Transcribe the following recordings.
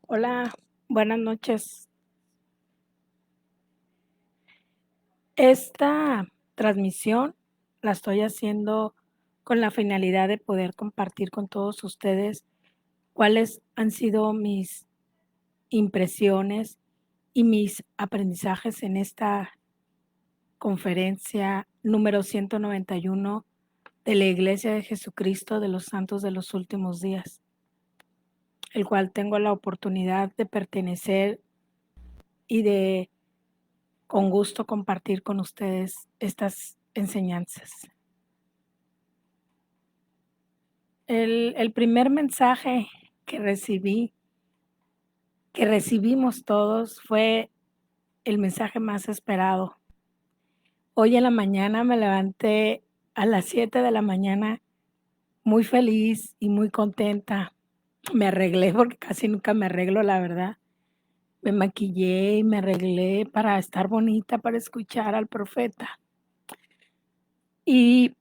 Hola, buenas noches. Esta transmisión la estoy haciendo con la finalidad de poder compartir con todos ustedes cuáles han sido mis impresiones y mis aprendizajes en esta conferencia número 191 de la Iglesia de Jesucristo de los Santos de los Últimos Días, el cual tengo la oportunidad de pertenecer y de con gusto compartir con ustedes estas enseñanzas. El primer mensaje que recibimos todos, fue el mensaje más esperado. Hoy en la mañana me levanté a las 7 de la mañana muy feliz y muy contenta. Me arreglé, porque casi nunca me arreglo, la verdad. Me maquillé y me arreglé para estar bonita, para escuchar al profeta. Y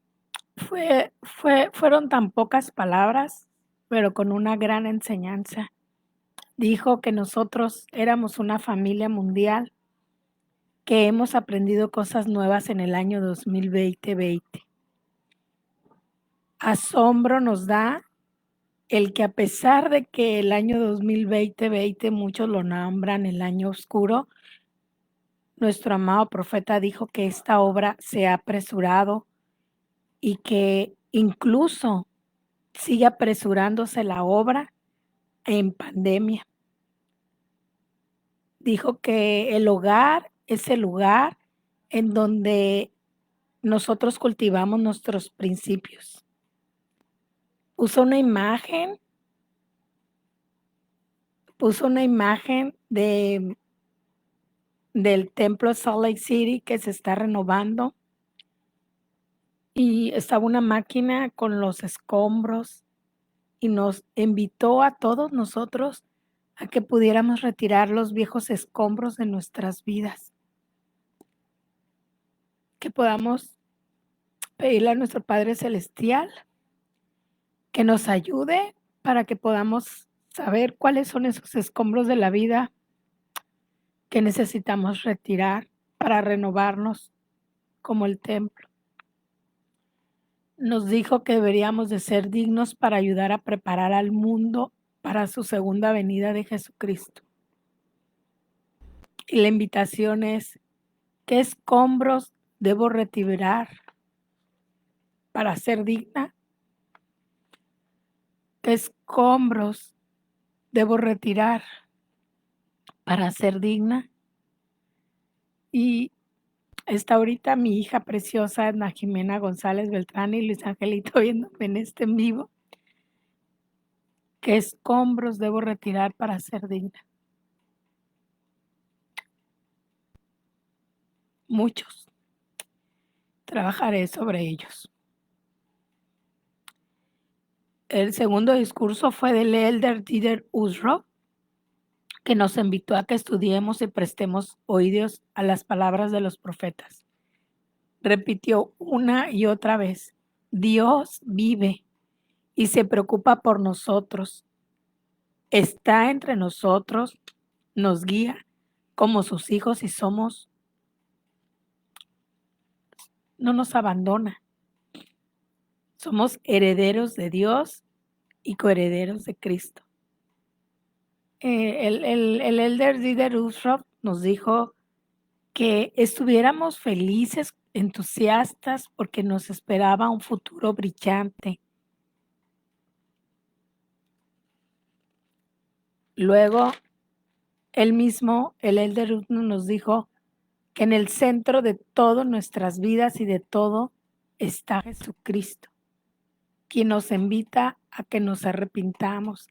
fueron tan pocas palabras, pero con una gran enseñanza. Dijo que nosotros éramos una familia mundial, que hemos aprendido cosas nuevas en el año 2020. Asombro nos da el que, a pesar de que el año 2020 muchos lo nombran el año oscuro, nuestro amado profeta dijo que esta obra se ha apresurado y que incluso sigue apresurándose la obra en pandemia. Dijo que el hogar es el lugar en donde nosotros cultivamos nuestros principios. Puso una imagen del templo de Salt Lake City, que se está renovando, y estaba una máquina con los escombros, y nos invitó a todos nosotros a que pudiéramos retirar los viejos escombros de nuestras vidas, que podamos pedirle a nuestro Padre Celestial que nos ayude para que podamos saber cuáles son esos escombros de la vida que necesitamos retirar para renovarnos como el templo. Nos dijo que deberíamos de ser dignos para ayudar a preparar al mundo para su segunda venida de Jesucristo. Y la invitación es: ¿qué escombros debo retirar para ser digna? ¿Qué escombros debo retirar para ser digna? Y está ahorita mi hija preciosa, Ana Jimena González Beltrán, y Luis Angelito viéndome en este en vivo. ¿Qué escombros debo retirar para ser digna? Muchos. Trabajaré sobre ellos. El segundo discurso fue del elder Dieter Ussrow, que nos invitó a que estudiemos y prestemos oídos a las palabras de los profetas. Repitió una y otra vez: Dios vive y se preocupa por nosotros. Está entre nosotros, nos guía como sus hijos y no nos abandona. Somos herederos de Dios y coherederos de Cristo. El elder Dieter Ussrow nos dijo que estuviéramos felices, entusiastas, porque nos esperaba un futuro brillante. Luego, él mismo, el elder Ussrow, nos dijo que en el centro de todas nuestras vidas y de todo está Jesucristo, quien nos invita a que nos arrepintamos,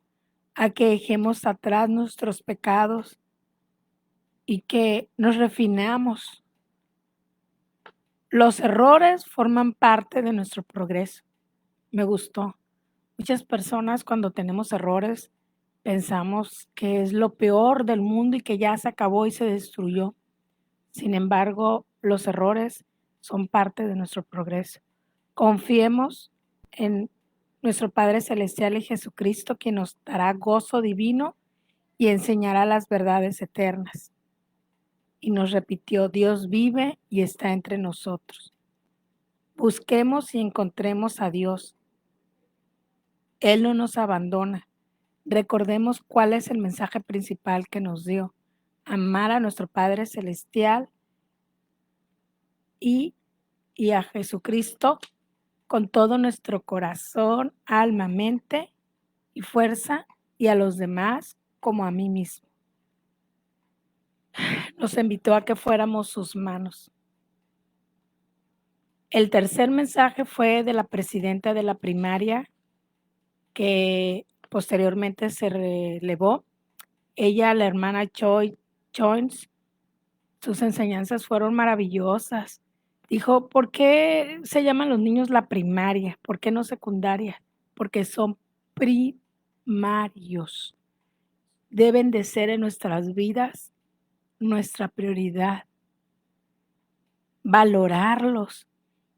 a que dejemos atrás nuestros pecados y que nos refinamos. Los errores forman parte de nuestro progreso. Me gustó. Muchas personas, cuando tenemos errores, pensamos que es lo peor del mundo y que ya se acabó y se destruyó. Sin embargo, los errores son parte de nuestro progreso. Confiemos en nuestro Padre Celestial y Jesucristo, quien nos dará gozo divino y enseñará las verdades eternas. Y nos repitió, Dios vive y está entre nosotros. Busquemos y encontremos a Dios. Él no nos abandona. Recordemos cuál es el mensaje principal que nos dio. Amar a nuestro Padre Celestial y a Jesucristo con todo nuestro corazón, alma, mente y fuerza, y a los demás como a mí mismo. Nos invitó a que fuéramos sus manos. El tercer mensaje fue de la presidenta de la primaria, que posteriormente se relevó. Ella, la hermana Joy Jones, sus enseñanzas fueron maravillosas. Dijo, ¿por qué se llaman los niños la primaria? ¿Por qué no secundaria? Porque son primarios. Deben de ser en nuestras vidas nuestra prioridad. Valorarlos.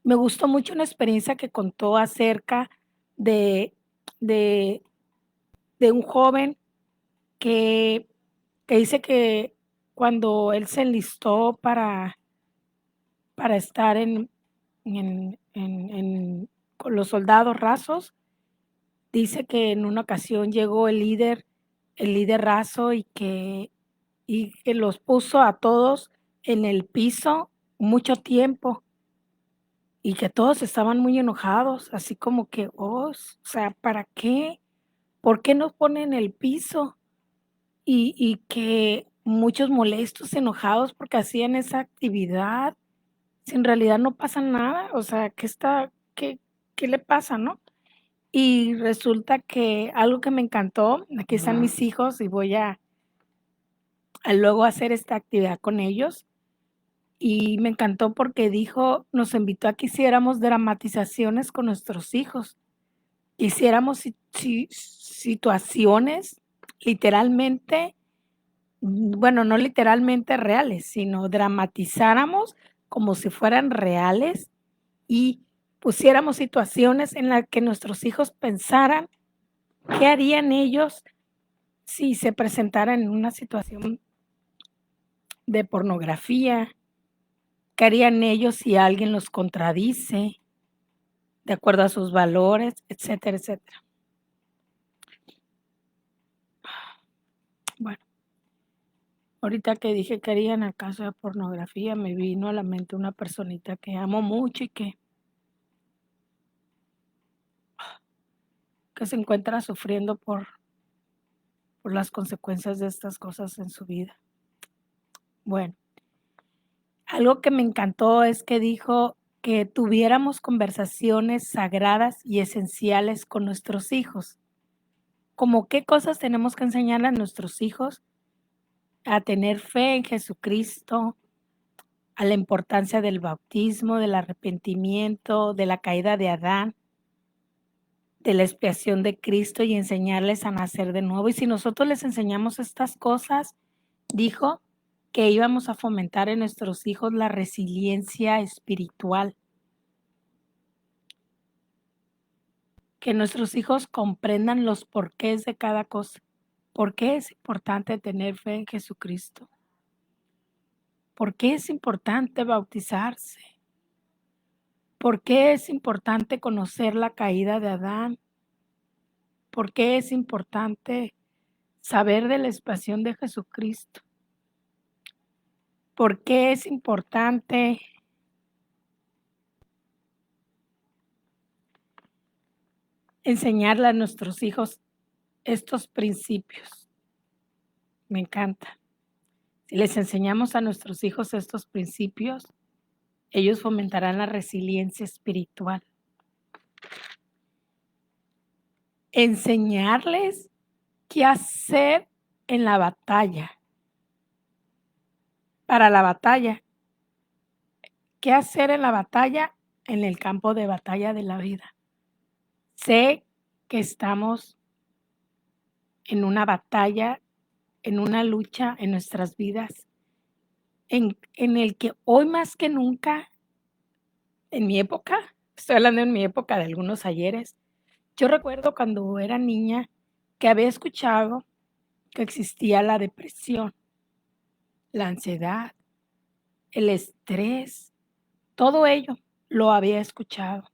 Me gustó mucho una experiencia que contó acerca de, de, de un joven que, dice que cuando él se enlistó para estar con los soldados rasos, dice que en una ocasión llegó el líder raso y que los puso a todos en el piso mucho tiempo y que todos estaban muy enojados, así como que, o sea, ¿para qué? ¿Por qué nos ponen en el piso? Y que muchos molestos, enojados porque hacían esa actividad, si en realidad no pasa nada, o sea, ¿qué le pasa, no? Y resulta que algo que me encantó, aquí están mis hijos y voy a luego hacer esta actividad con ellos, y me encantó porque dijo, nos invitó a que hiciéramos dramatizaciones con nuestros hijos, hiciéramos situaciones literalmente, bueno, no literalmente reales, sino dramatizáramos como si fueran reales y pusiéramos situaciones en las que nuestros hijos pensaran qué harían ellos si se presentaran en una situación de pornografía, qué harían ellos si alguien los contradice de acuerdo a sus valores, etcétera, etcétera. Bueno, ahorita que dije que harían el caso de pornografía, me vino a la mente una personita que amo mucho y que se encuentra sufriendo por las consecuencias de estas cosas en su vida. Bueno, algo que me encantó es que dijo que tuviéramos conversaciones sagradas y esenciales con nuestros hijos. ¿Cómo qué cosas tenemos que enseñarle a nuestros hijos? A tener fe en Jesucristo, a la importancia del bautismo, del arrepentimiento, de la caída de Adán, de la expiación de Cristo y enseñarles a nacer de nuevo. Y si nosotros les enseñamos estas cosas, dijo que íbamos a fomentar en nuestros hijos la resiliencia espiritual, que nuestros hijos comprendan los porqués de cada cosa. ¿Por qué es importante tener fe en Jesucristo? ¿Por qué es importante bautizarse? ¿Por qué es importante conocer la caída de Adán? ¿Por qué es importante saber de la expiación de Jesucristo? ¿Por qué es importante enseñarle a nuestros hijos estos principios? Me encanta. Si les enseñamos a nuestros hijos estos principios, ellos fomentarán la resiliencia espiritual. Enseñarles qué hacer en la batalla, para la batalla. ¿Qué hacer en la batalla? En el campo de batalla de la vida. Sé que estamos en una batalla, en una lucha en nuestras vidas, en el que hoy más que nunca, en mi época, estoy hablando en mi época de algunos ayeres, yo recuerdo cuando era niña que había escuchado que existía la depresión, la ansiedad, el estrés, todo ello lo había escuchado,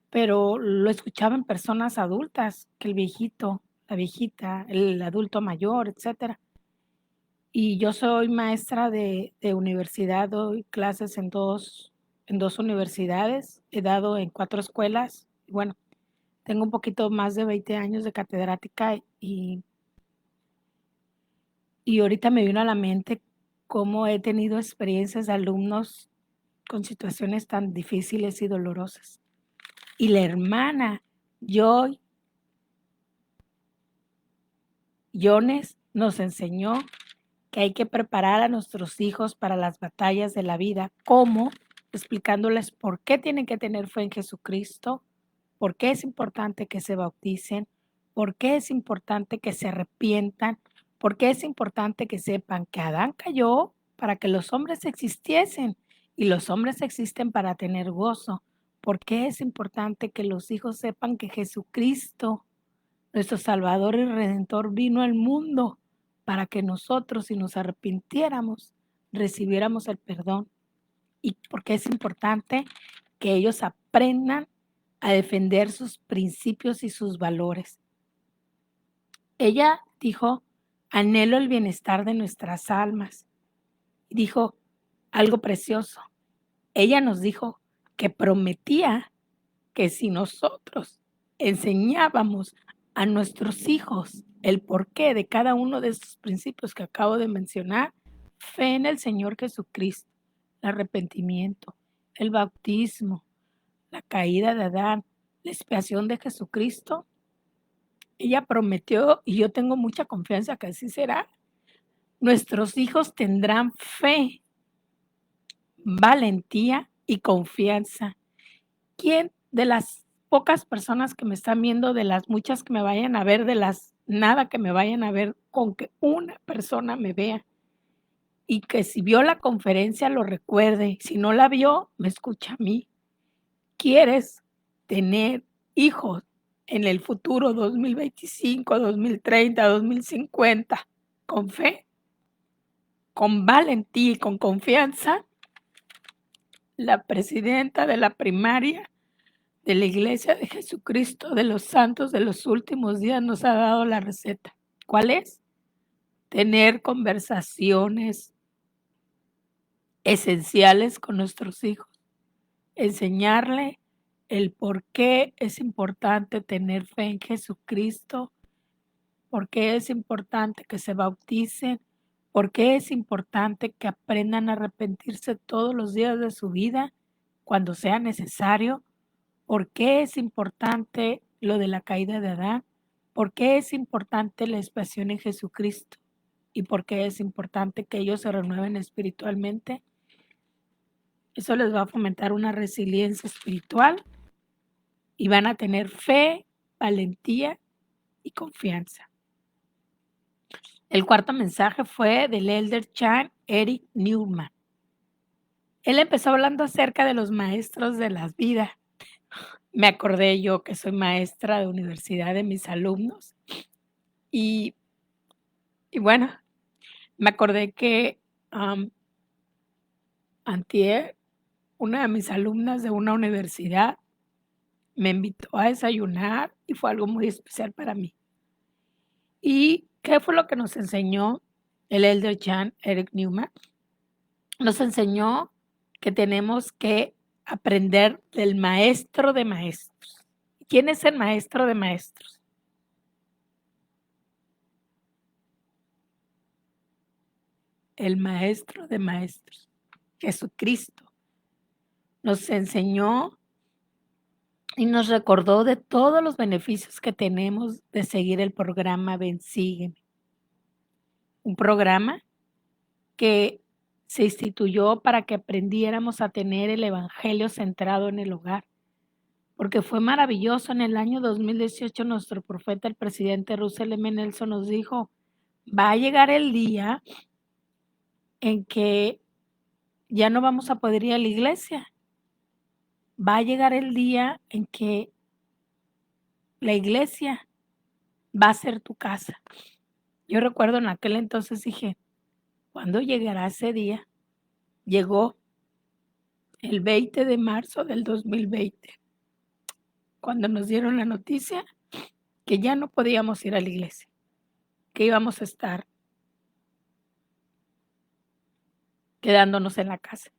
pero lo escuchaba en personas adultas, que el viejito, la viejita, el adulto mayor, etcétera. Y yo soy maestra de universidad, doy clases en dos universidades, he dado en 4 escuelas. Y bueno, tengo un poquito más de 20 años de catedrática y ahorita me vino a la mente cómo he tenido experiencias de alumnos con situaciones tan difíciles y dolorosas. Y la hermana Joy Jones nos enseñó que hay que preparar a nuestros hijos para las batallas de la vida, como explicándoles por qué tienen que tener fe en Jesucristo, por qué es importante que se bauticen, por qué es importante que se arrepientan, por qué es importante que sepan que Adán cayó para que los hombres existiesen y los hombres existen para tener gozo. ¿Por qué es importante que los hijos sepan que Jesucristo, nuestro Salvador y Redentor, vino al mundo para que nosotros, si nos arrepintiéramos, recibiéramos el perdón? Y porque es importante que ellos aprendan a defender sus principios y sus valores. Ella dijo, anhelo el bienestar de nuestras almas. Y dijo algo precioso. Ella nos dijo que prometía que si nosotros enseñábamos a nuestros hijos el porqué de cada uno de estos principios que acabo de mencionar, fe en el Señor Jesucristo, el arrepentimiento, el bautismo, la caída de Adán, la expiación de Jesucristo, ella prometió, y yo tengo mucha confianza que así será, nuestros hijos tendrán fe, valentía y confianza. ¿Quién de las pocas personas que me están viendo, de las muchas que me vayan a ver, de las nada que me vayan a ver, con que una persona me vea y que si vio la conferencia lo recuerde, si no la vio, me escucha a mí? ¿Quieres tener hijos en el futuro 2025, 2030, 2050 con fe, con valentía y con confianza? La presidenta de la primaria de la Iglesia de Jesucristo de los Santos de los Últimos Días nos ha dado la receta. ¿Cuál es? Tener conversaciones esenciales con nuestros hijos, enseñarle el por qué es importante tener fe en Jesucristo, por qué es importante que se bauticen, por qué es importante que aprendan a arrepentirse todos los días de su vida cuando sea necesario, por qué es importante lo de la caída de Adán, por qué es importante la expiación en Jesucristo y por qué es importante que ellos se renueven espiritualmente. Eso les va a fomentar una resiliencia espiritual y van a tener fe, valentía y confianza. El cuarto mensaje fue del Elder Chan Eric Newman. Él empezó hablando acerca de los maestros de las vidas. Me acordé yo que soy maestra de universidad de mis alumnos y bueno, me acordé que antier una de mis alumnas de una universidad me invitó a desayunar y fue algo muy especial para mí. ¿Y qué fue lo que nos enseñó el Elder Chan Eric Newman? Nos enseñó que tenemos que aprender del maestro de maestros. ¿Quién es el maestro de maestros? El maestro de maestros, Jesucristo. Nos enseñó y nos recordó de todos los beneficios que tenemos de seguir el programa Ven, Sígueme. Un programa que se instituyó para que aprendiéramos a tener el evangelio centrado en el hogar. Porque fue maravilloso. En el año 2018 nuestro profeta, el presidente Russell M. Nelson, nos dijo, va a llegar el día en que ya no vamos a poder ir a la iglesia. Va a llegar el día en que la iglesia va a ser tu casa. Yo recuerdo en aquel entonces dije: "¿Cuándo llegará ese día?". Llegó el 20 de marzo del 2020, cuando nos dieron la noticia que ya no podíamos ir a la iglesia, que íbamos a estar quedándonos en la casa.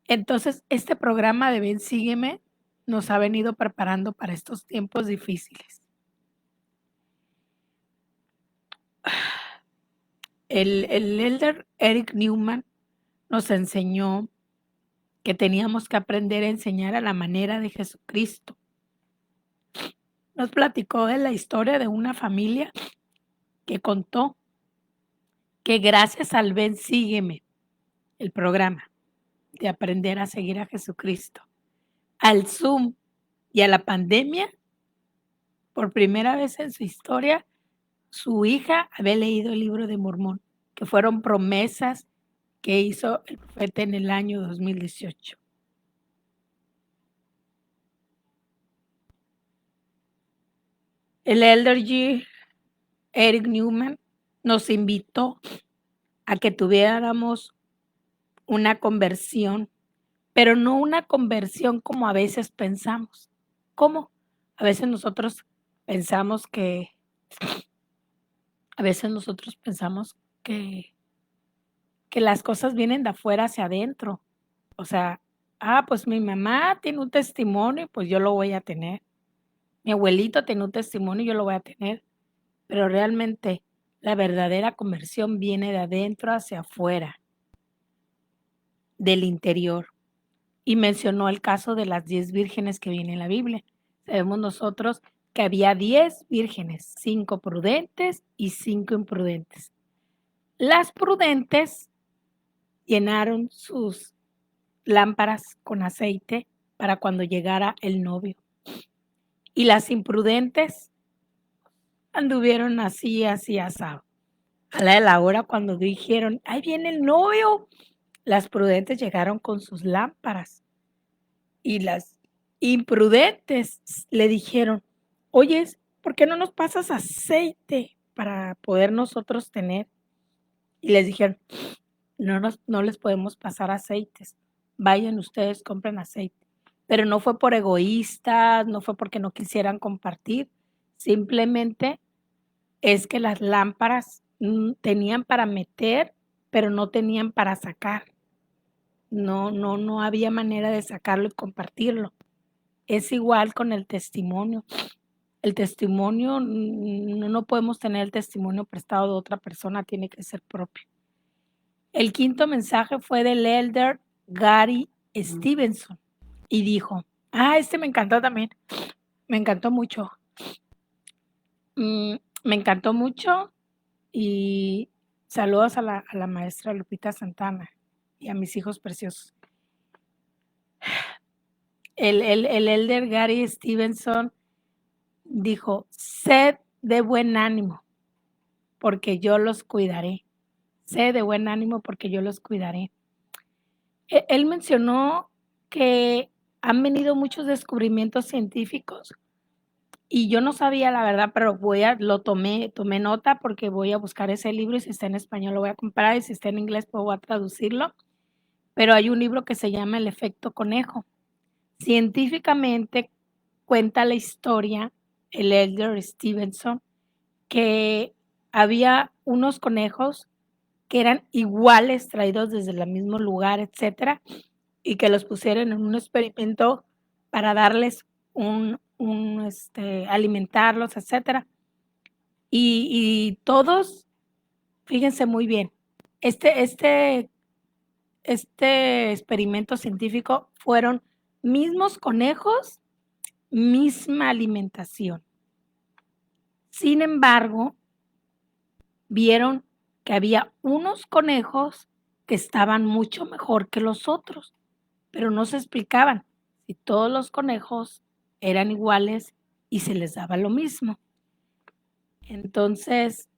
Entonces, este programa de Ven, Sígueme nos ha venido preparando para estos tiempos difíciles. El elder Eric Newman nos enseñó que teníamos que aprender a enseñar a la manera de Jesucristo. Nos platicó de la historia de una familia que contó que gracias al Ven, Sígueme, el programa de aprender a seguir a Jesucristo, al Zoom y a la pandemia, por primera vez en su historia, su hija había leído el libro de Mormón, que fueron promesas que hizo el profeta en el año 2018. El elder G. Eric Newman nos invitó a que tuviéramos una conversión, pero no una conversión como a veces pensamos. ¿Cómo? A veces nosotros pensamos que a veces nosotros pensamos que las cosas vienen de afuera hacia adentro. O sea, pues mi mamá tiene un testimonio, pues yo lo voy a tener. Mi abuelito tiene un testimonio y yo lo voy a tener. Pero realmente la verdadera conversión viene de adentro hacia afuera, del interior. Y mencionó el caso de las 10 vírgenes que viene en la Biblia. Sabemos nosotros que había 10 vírgenes, 5 prudentes y 5 imprudentes. Las prudentes llenaron sus lámparas con aceite para cuando llegara el novio. Y las imprudentes anduvieron así, así asado. A la de la hora cuando dijeron, ahí viene el novio, las prudentes llegaron con sus lámparas y las imprudentes le dijeron, oye, ¿por qué no nos pasas aceite para poder nosotros tener? Y les dijeron, no les podemos pasar aceites, vayan ustedes, compren aceite. Pero no fue por egoístas, no fue porque no quisieran compartir, simplemente es que las lámparas tenían para meter, pero no tenían para sacar. No había manera de sacarlo y compartirlo. Es igual con el testimonio. El testimonio, no podemos tener el testimonio prestado de otra persona, tiene que ser propio. El quinto mensaje fue del elder Gary Stevenson y dijo, este me encantó también, me encantó mucho. Me encantó mucho y saludos a la maestra Lupita Santana y a mis hijos preciosos. El elder Gary Stevenson dijo, sed de buen ánimo, porque yo los cuidaré. Sed de buen ánimo, porque yo los cuidaré. Él mencionó que han venido muchos descubrimientos científicos y yo no sabía la verdad, pero tomé nota porque voy a buscar ese libro y si está en español lo voy a comprar y si está en inglés pues voy a traducirlo. Pero hay un libro que se llama El efecto conejo. Científicamente cuenta la historia, el elder Stevenson, que había unos conejos que eran iguales, traídos desde el mismo lugar, etcétera, y que los pusieron en un experimento para darles alimentarlos, etcétera. Y todos, fíjense muy bien, este experimento científico fueron mismos conejos, misma alimentación. Sin embargo, vieron que había unos conejos que estaban mucho mejor que los otros, pero no se explicaban si todos los conejos eran iguales y se les daba lo mismo. Entonces,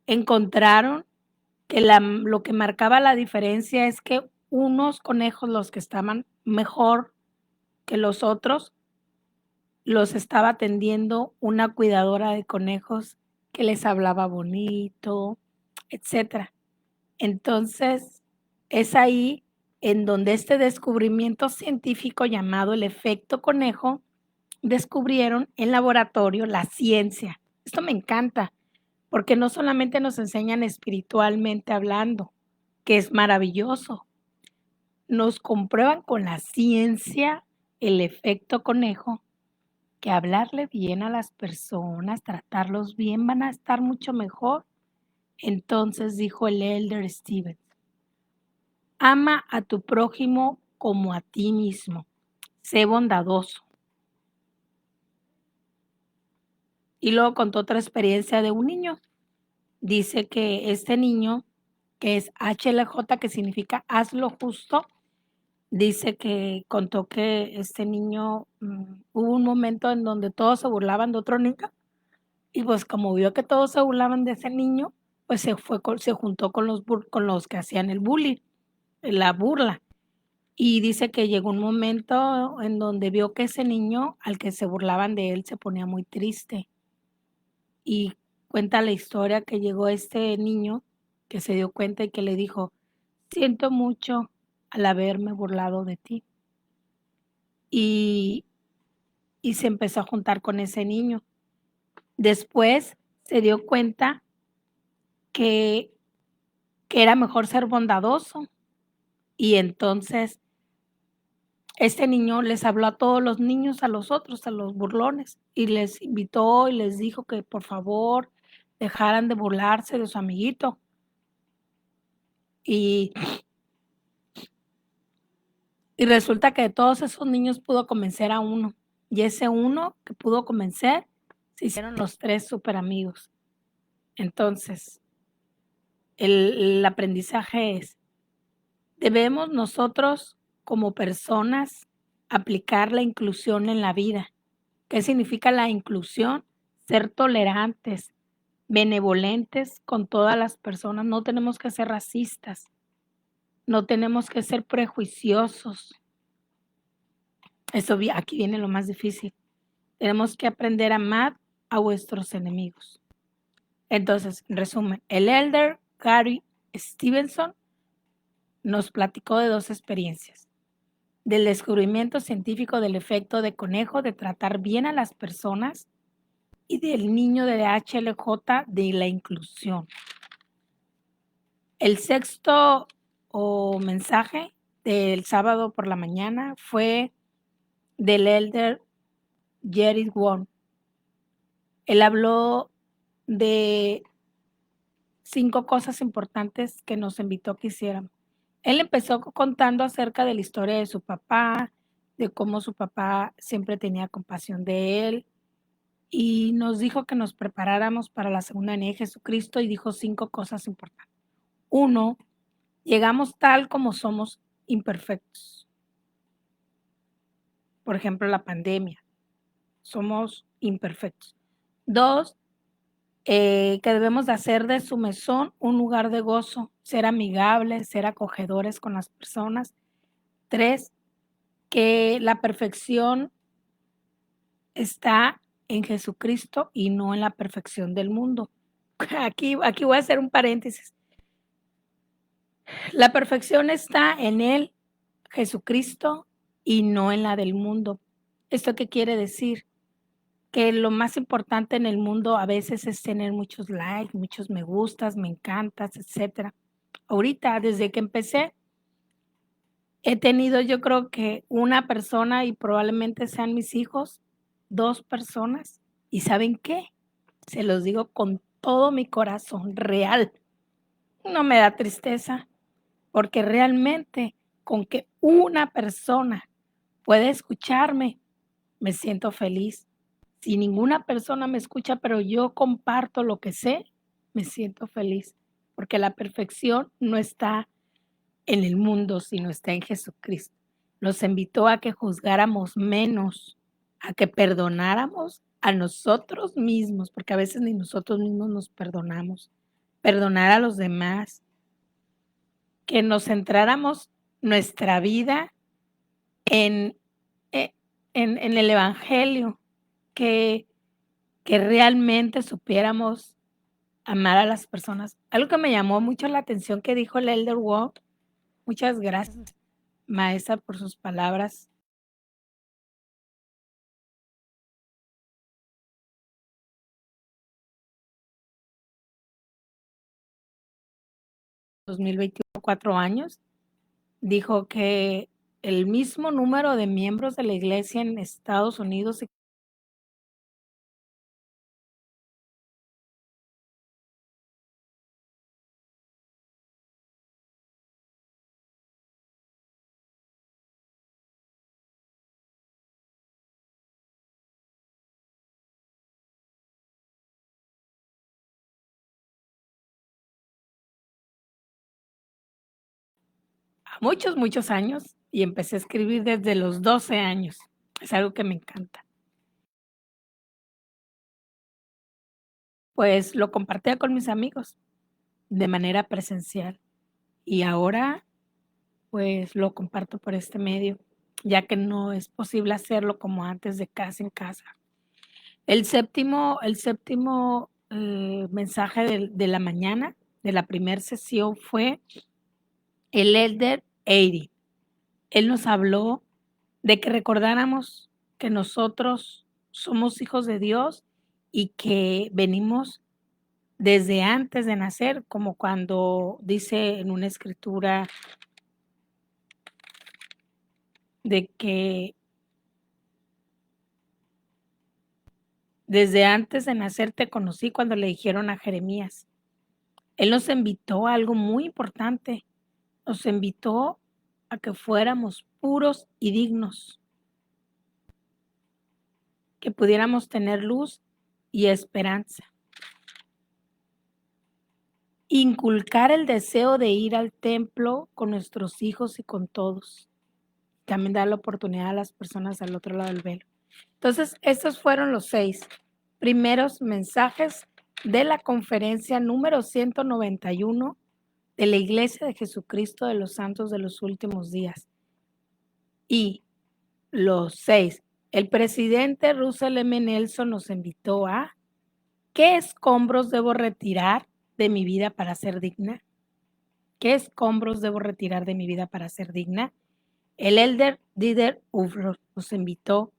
encontraron que lo que marcaba la diferencia es que unos conejos, los que estaban mejor que los otros, los estaba atendiendo una cuidadora de conejos que les hablaba bonito, etcétera. Entonces, es ahí en donde este descubrimiento científico llamado el efecto conejo, descubrieron en laboratorio la ciencia. Esto me encanta, porque no solamente nos enseñan espiritualmente hablando, que es maravilloso, nos comprueban con la ciencia el efecto conejo, que hablarle bien a las personas, tratarlos bien, van a estar mucho mejor. Entonces dijo el elder Stevens, ama a tu prójimo como a ti mismo, sé bondadoso. Y luego contó otra experiencia de un niño. Dice que este niño, que es HLJ, que significa haz lo justo, dice que contó que este niño, hubo un momento en donde todos se burlaban de otro niño y pues como vio que todos se burlaban de ese niño, pues se juntó con los que hacían el bullying, la burla. Y dice que llegó un momento en donde vio que ese niño al que se burlaban de él se ponía muy triste. Y cuenta la historia que llegó este niño que se dio cuenta y que le dijo, siento mucho al haberme burlado de ti. Y, y se empezó a juntar con ese niño. Después se dio cuenta que, que era mejor ser bondadoso. Y entonces este niño les habló a todos los niños, a los otros, a los burlones, y les invitó y les dijo que por favor dejaran de burlarse de su amiguito. Y Y resulta que de todos esos niños pudo convencer a uno. Y ese uno que pudo convencer, se hicieron los 3 súper amigos. Entonces, el aprendizaje es, debemos nosotros como personas aplicar la inclusión en la vida. ¿Qué significa la inclusión? Ser tolerantes, benevolentes con todas las personas. No tenemos que ser racistas, no tenemos que ser prejuiciosos. Aquí viene lo más difícil. Tenemos que aprender a amar a vuestros enemigos. Entonces, en resumen, el elder Gary Stevenson nos platicó de 2 experiencias. Del descubrimiento científico del efecto de conejo de tratar bien a las personas y del niño de HLJ de la inclusión. El sexto mensaje del sábado por la mañana fue del elder Jerry Wong. Él habló de 5 cosas importantes que nos invitó a que hiciéramos. Él empezó contando acerca de la historia de su papá, de cómo su papá siempre tenía compasión de él y nos dijo que nos preparáramos para la segunda venida de Jesucristo y dijo 5 cosas importantes. 1, llegamos tal como somos imperfectos. Por ejemplo, la pandemia. Somos imperfectos. 2, que debemos de hacer de su mesón un lugar de gozo, ser amigables, ser acogedores con las personas. 3, que la perfección está en Jesucristo y no en la perfección del mundo. Aquí voy a hacer un paréntesis. La perfección está en Él, Jesucristo, y no en la del mundo. ¿Esto qué quiere decir? Que lo más importante en el mundo a veces es tener muchos likes, muchos me gustas, me encantas, etcétera. Ahorita, desde que empecé, he tenido yo creo que una persona y probablemente sean mis hijos, 2 personas. ¿Y saben qué? Se los digo con todo mi corazón, real. No me da tristeza, porque realmente con que una persona pueda escucharme, me siento feliz. Si ninguna persona me escucha, pero yo comparto lo que sé, me siento feliz, porque la perfección no está en el mundo, sino está en Jesucristo. Nos invitó a que juzgáramos menos, a que perdonáramos a nosotros mismos, porque a veces ni nosotros mismos nos perdonamos, perdonar a los demás, que nos centráramos nuestra vida en, e- en el Evangelio, que realmente supiéramos amar a las personas. Algo que me llamó mucho la atención que dijo el Elder Wong, muchas gracias, maestra, por sus palabras. 2024 años, dijo que el mismo número de miembros de la iglesia en Estados Unidos a muchos, muchos años y empecé a escribir desde los 12 años. Es algo que me encanta. Pues lo compartía con mis amigos de manera presencial y ahora pues lo comparto por este medio, ya que no es posible hacerlo como antes de casa en casa. El séptimo mensaje de la mañana de la primera sesión fue el Elder Eddie. Él nos habló de que recordáramos que nosotros somos hijos de Dios y que venimos desde antes de nacer, como cuando dice en una escritura de que desde antes de nacer te conocí, cuando le dijeron a Jeremías. Él nos invitó a algo muy importante, nos invitó a que fuéramos puros y dignos, que pudiéramos tener luz y esperanza. Inculcar el deseo de ir al templo con nuestros hijos y con todos. También dar la oportunidad a las personas al otro lado del velo. Entonces, estos fueron los 6 primeros mensajes de la conferencia número 191 de la Iglesia de Jesucristo de los Santos de los Últimos Días. Y los 6, el presidente Russell M. Nelson nos invitó a ¿qué escombros debo retirar de mi vida para ser digna? ¿Qué escombros debo retirar de mi vida para ser digna? El Elder Dieter Uffroth nos invitó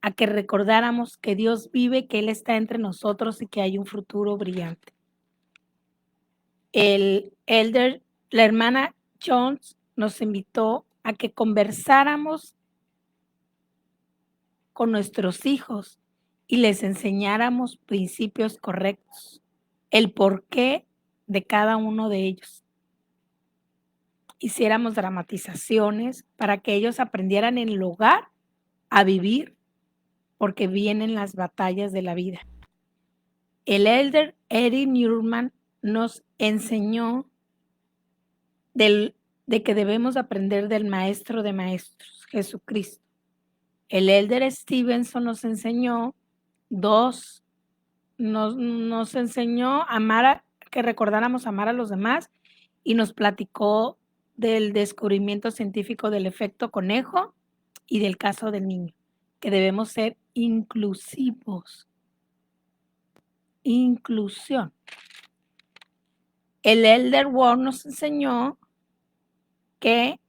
a que recordáramos que Dios vive, que Él está entre nosotros y que hay un futuro brillante. La hermana Jones nos invitó a que conversáramos con nuestros hijos y les enseñáramos principios correctos, el porqué de cada uno de ellos. Hiciéramos dramatizaciones para que ellos aprendieran en el hogar a vivir, porque vienen las batallas de la vida. El Elder Eddie Newman nos enseñó de que debemos aprender del Maestro de Maestros, Jesucristo. El Elder Stevenson nos enseñó nos enseñó que recordáramos amar a los demás y nos platicó del descubrimiento científico del efecto conejo y del caso del niño, que debemos ser inclusivos. Inclusión. El Elder Ward nos enseñó que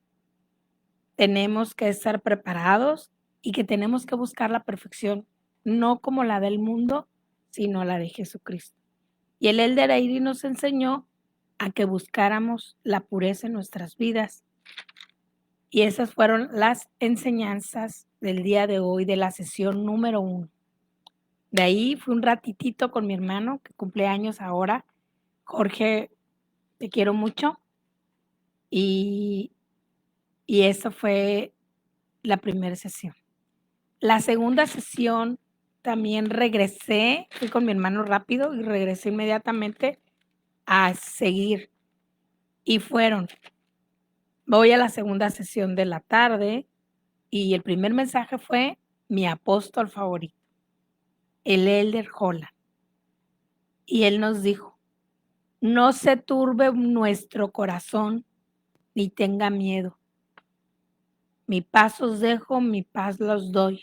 tenemos que estar preparados y que tenemos que buscar la perfección, no como la del mundo, sino la de Jesucristo. Y el Elder Eddie nos enseñó a que buscáramos la pureza en nuestras vidas. Y esas fueron las enseñanzas del día de hoy de la sesión número 1. De ahí fui un ratitito con mi hermano, que cumple años ahora. Jorge, te quiero mucho. Y esa fue la primera sesión. La segunda sesión también regresé, fui con mi hermano rápido y regresé inmediatamente a seguir. Y voy a la segunda sesión de la tarde y el primer mensaje fue mi apóstol favorito, el Elder Holland. Y él nos dijo, no se turbe nuestro corazón ni tenga miedo. Mi paz os dejo, mi paz los doy.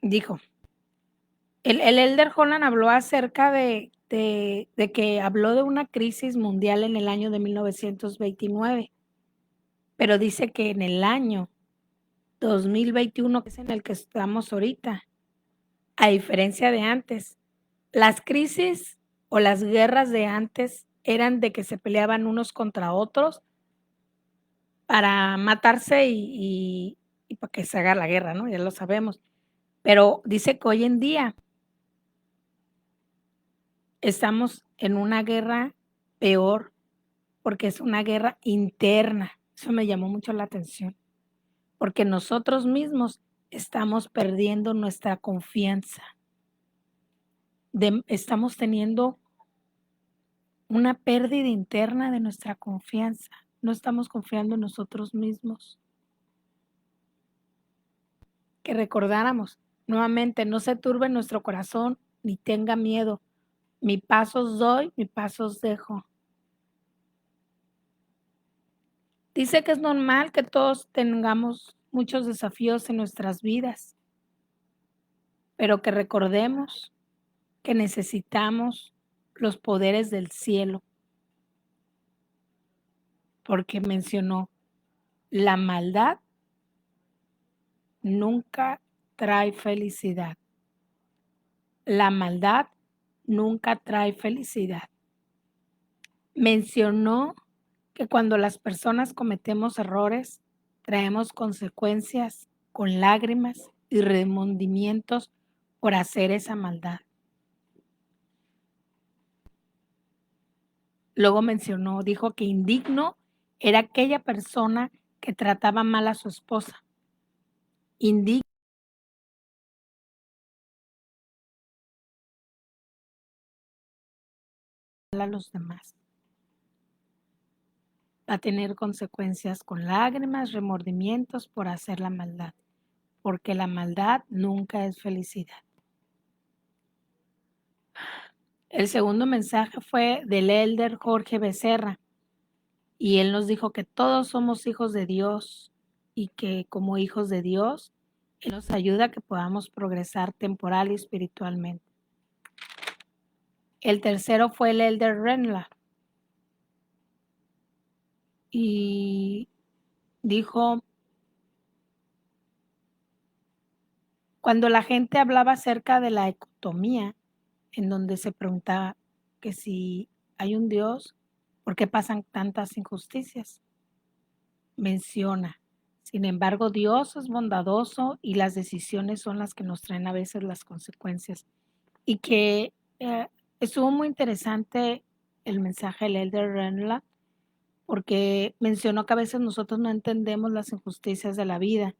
dijo, el elder Holland habló acerca de que habló de una crisis mundial en el año de 1929, pero dice que en el año 2021, que es en el que estamos ahorita, a diferencia de antes, las crisis o las guerras de antes eran de que se peleaban unos contra otros para matarse y para que se haga la guerra, ¿no? Ya lo sabemos. Pero dice que hoy en día estamos en una guerra peor porque es una guerra interna. Eso me llamó mucho la atención, porque nosotros mismos estamos perdiendo nuestra confianza. Estamos teniendo una pérdida interna de nuestra confianza. No estamos confiando en nosotros mismos. Que recordáramos nuevamente, no se turbe nuestro corazón ni tenga miedo. Mi paso os doy, mi paso os dejo. Dice que es normal que todos tengamos muchos desafíos en nuestras vidas, pero que recordemos que necesitamos los poderes del cielo, porque mencionó, la maldad nunca trae felicidad. La maldad nunca trae felicidad. Mencionó que cuando las personas cometemos errores, traemos consecuencias con lágrimas y remordimientos por hacer esa maldad. Luego mencionó, dijo que indigno era aquella persona que trataba mal a su esposa. Indigno a los demás. Va a tener consecuencias con lágrimas, remordimientos por hacer la maldad, porque la maldad nunca es felicidad. El segundo mensaje fue del elder Jorge Becerra y él nos dijo que todos somos hijos de Dios y que como hijos de Dios, Él nos ayuda a que podamos progresar temporal y espiritualmente. El tercero fue el elder Renla y dijo, cuando la gente hablaba acerca de la ecotomía, en donde se preguntaba que si hay un Dios, ¿por qué pasan tantas injusticias? Menciona, sin embargo, Dios es bondadoso y las decisiones son las que nos traen a veces las consecuencias. Y que estuvo muy interesante el mensaje del elder Renla, porque mencionó que a veces nosotros no entendemos las injusticias de la vida,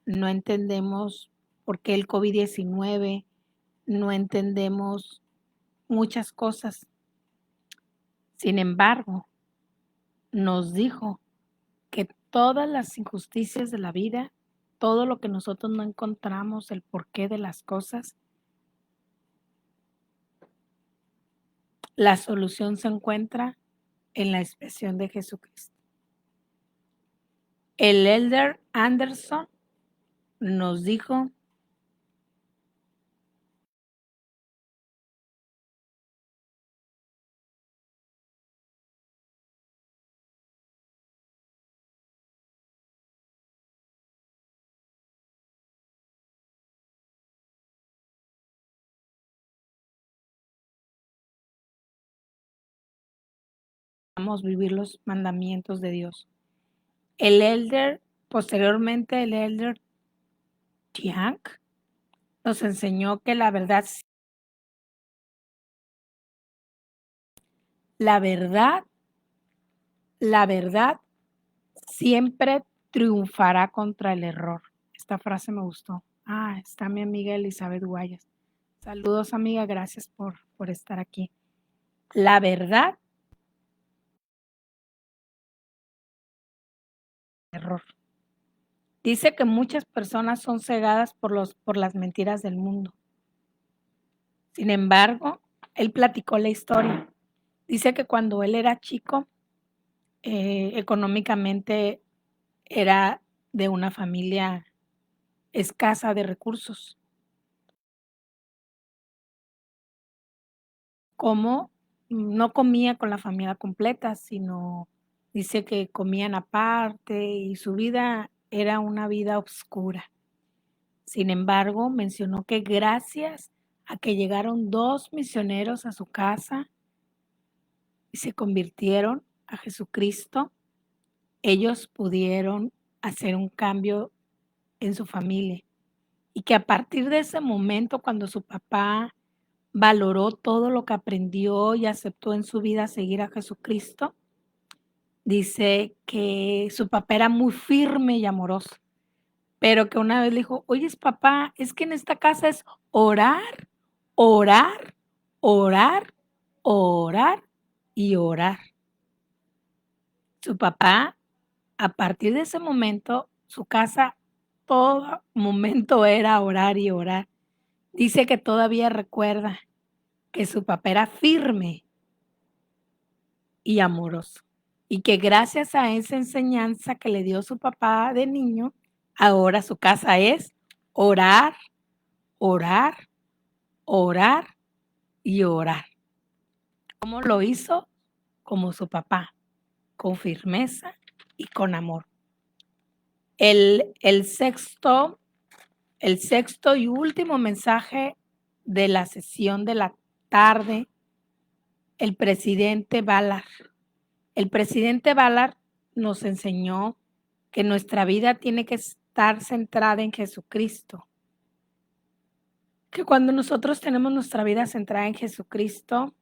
no entendemos por qué el COVID-19, no entendemos muchas cosas. Sin embargo, nos dijo que todas las injusticias de la vida, todo lo que nosotros no encontramos, el porqué de las cosas, la solución se encuentra en la expresión de Jesucristo. El elder Anderson nos dijo vamos a vivir los mandamientos de Dios. El elder, posteriormente el elder Tiang, nos enseñó que la verdad, la verdad siempre triunfará contra el error. Esta frase me gustó. Ah, está mi amiga Elizabeth Guayas. Saludos, amiga, gracias por estar aquí. La verdad, error. Dice que muchas personas son cegadas por las mentiras del mundo. Sin embargo, él platicó la historia. Dice que cuando él era chico, económicamente era de una familia escasa de recursos. cómo no comía con la familia completa, sino dice que comían aparte y su vida era una vida oscura. Sin embargo, mencionó que gracias a que llegaron 2 misioneros a su casa y se convirtieron a Jesucristo, ellos pudieron hacer un cambio en su familia. Y que a partir de ese momento, cuando su papá valoró todo lo que aprendió y aceptó en su vida seguir a Jesucristo, dice que su papá era muy firme y amoroso, pero que una vez le dijo: "Oyes, papá, es que en esta casa es orar, orar, orar, orar y orar". Su papá, a partir de ese momento, su casa, todo momento era orar y orar. Dice que todavía recuerda que su papá era firme y amoroso, y que gracias a esa enseñanza que le dio su papá de niño, ahora su casa es orar, orar, orar y orar. ¿Cómo lo hizo? Como su papá, con firmeza y con amor. El sexto y último mensaje de la sesión de la tarde, el presidente Ballard. El presidente Ballard nos enseñó que nuestra vida tiene que estar centrada en Jesucristo. Que cuando nosotros tenemos nuestra vida centrada en Jesucristo,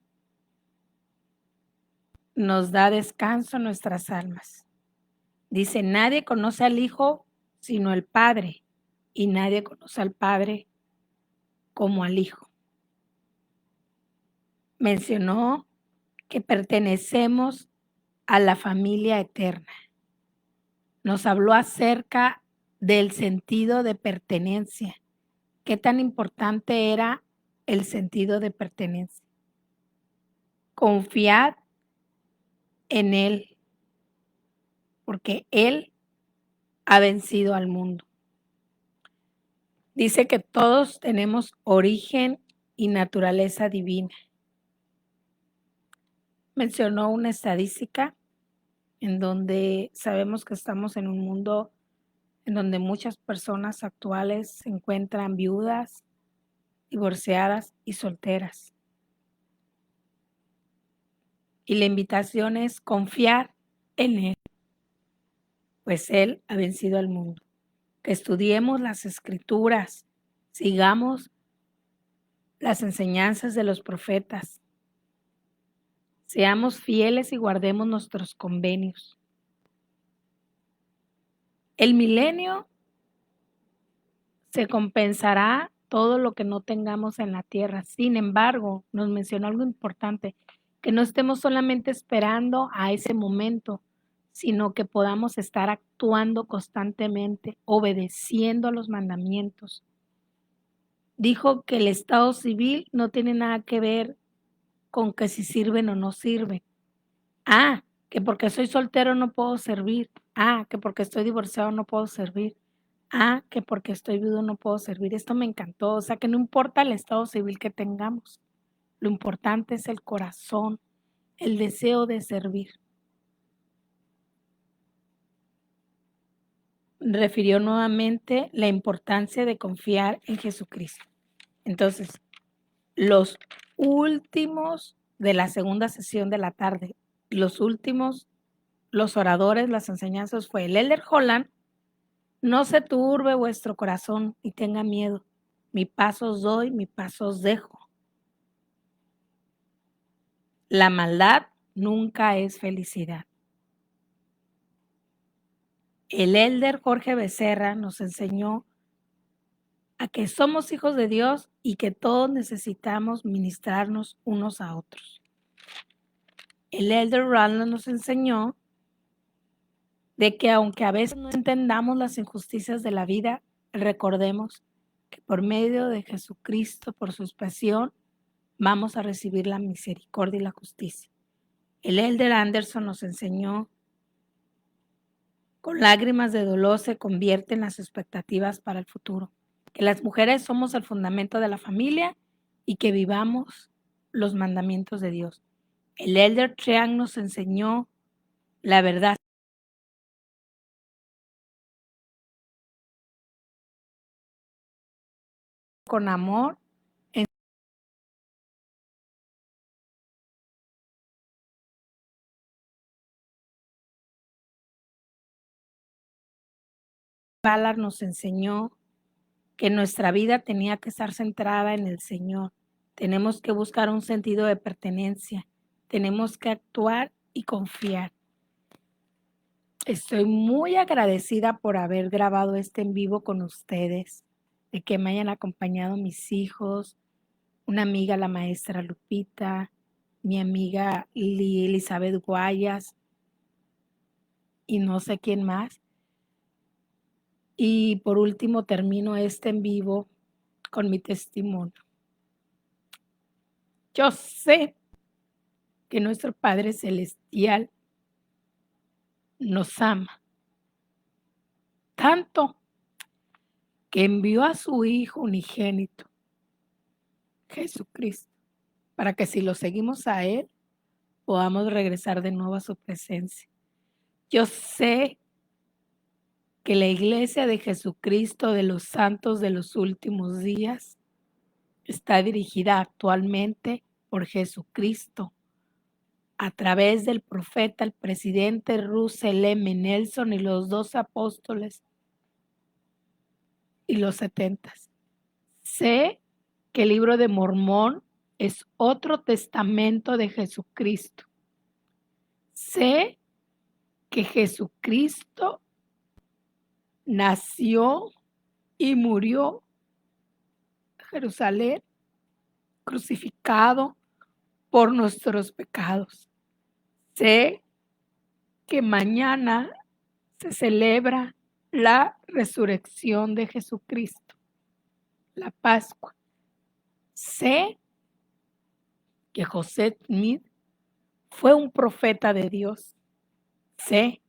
nos da descanso en nuestras almas. Dice: nadie conoce al Hijo sino el Padre, y nadie conoce al Padre como al Hijo. Mencionó que pertenecemos a la familia eterna. Nos habló acerca del sentido de pertenencia. Qué tan importante era el sentido de pertenencia. Confiad en Él, porque Él ha vencido al mundo. Dice que todos tenemos origen y naturaleza divina. Mencionó una estadística en donde sabemos que estamos en un mundo en donde muchas personas actuales se encuentran viudas, divorciadas y solteras. Y la invitación es confiar en Él, pues Él ha vencido al mundo. Que estudiemos las Escrituras, sigamos las enseñanzas de los profetas, seamos fieles y guardemos nuestros convenios. El milenio se compensará todo lo que no tengamos en la tierra. Sin embargo, nos mencionó algo importante, que no estemos solamente esperando a ese momento, sino que podamos estar actuando constantemente, obedeciendo a los mandamientos. Dijo que el estado civil no tiene nada que ver con que si sirven o no sirven. Que porque soy soltero no puedo servir. Que porque estoy divorciado no puedo servir. Que porque estoy viudo no puedo servir. Esto me encantó. O sea, que no importa el estado civil que tengamos. Lo importante es el corazón, el deseo de servir. Refirió nuevamente la importancia de confiar en Jesucristo. Entonces, los últimos de la segunda sesión de la tarde, los oradores, las enseñanzas fue el Elder Holland: no se turbe vuestro corazón y tenga miedo. Mi paz os doy, mi paz os dejo. La maldad nunca es felicidad. El Elder Jorge Becerra nos enseñó a que somos hijos de Dios y que todos necesitamos ministrarnos unos a otros. El Elder Randall nos enseñó de que aunque a veces no entendamos las injusticias de la vida, recordemos que por medio de Jesucristo, por su expiación, vamos a recibir la misericordia y la justicia. El Elder Anderson nos enseñó: con lágrimas de dolor se convierten las expectativas para el futuro, que las mujeres somos el fundamento de la familia y que vivamos los mandamientos de Dios. El Elder Triang nos enseñó la verdad con amor. Ballard nos enseñó que nuestra vida tenía que estar centrada en el Señor. Tenemos que buscar un sentido de pertenencia. Tenemos que actuar y confiar. Estoy muy agradecida por haber grabado este en vivo con ustedes, de que me hayan acompañado mis hijos, una amiga, la maestra Lupita, mi amiga Elizabeth Guayas y no sé quién más. Y por último termino este en vivo con mi testimonio. Yo sé que nuestro Padre Celestial nos ama tanto que envió a su Hijo unigénito, Jesucristo, para que si lo seguimos a Él, podamos regresar de nuevo a su presencia. Yo sé que la iglesia de Jesucristo de los santos de los últimos días está dirigida actualmente por Jesucristo a través del profeta, el presidente Russell M. Nelson y los 12 apóstoles y los 70. Sé que el libro de Mormón es otro testamento de Jesucristo. Sé que Jesucristo nació y murió en Jerusalén, crucificado por nuestros pecados. Sé que mañana se celebra la resurrección de Jesucristo, la Pascua. Sé que José Smith fue un profeta de Dios. Sé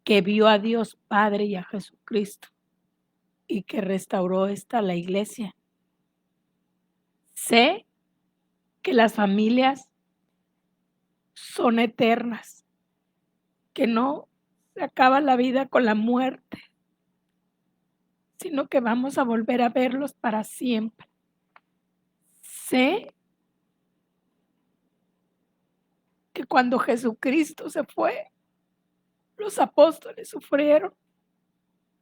que vio a Dios Padre y a Jesucristo y que restauró la iglesia. Sé que las familias son eternas, que no se acaba la vida con la muerte, sino que vamos a volver a verlos para siempre. Sé que cuando Jesucristo se fue, los apóstoles sufrieron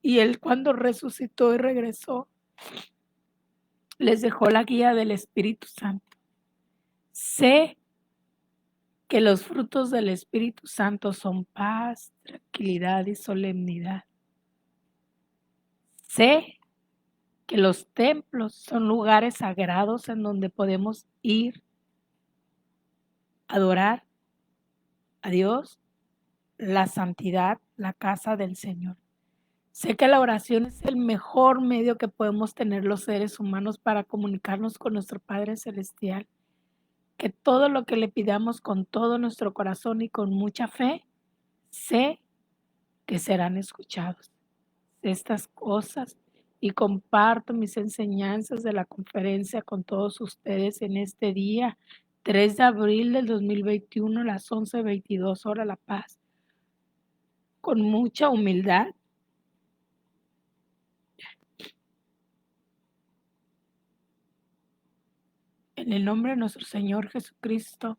y Él cuando resucitó y regresó, les dejó la guía del Espíritu Santo. Sé que los frutos del Espíritu Santo son paz, tranquilidad y solemnidad. Sé que los templos son lugares sagrados en donde podemos ir a adorar a Dios, la santidad, la casa del Señor. Sé que la oración es el mejor medio que podemos tener los seres humanos para comunicarnos con nuestro Padre Celestial. Que todo lo que le pidamos con todo nuestro corazón y con mucha fe, sé que serán escuchados. Estas cosas y comparto mis enseñanzas de la conferencia con todos ustedes en este día, 3 de abril del 2021, a las 11:22 hora La Paz, con mucha humildad. En el nombre de nuestro Señor Jesucristo,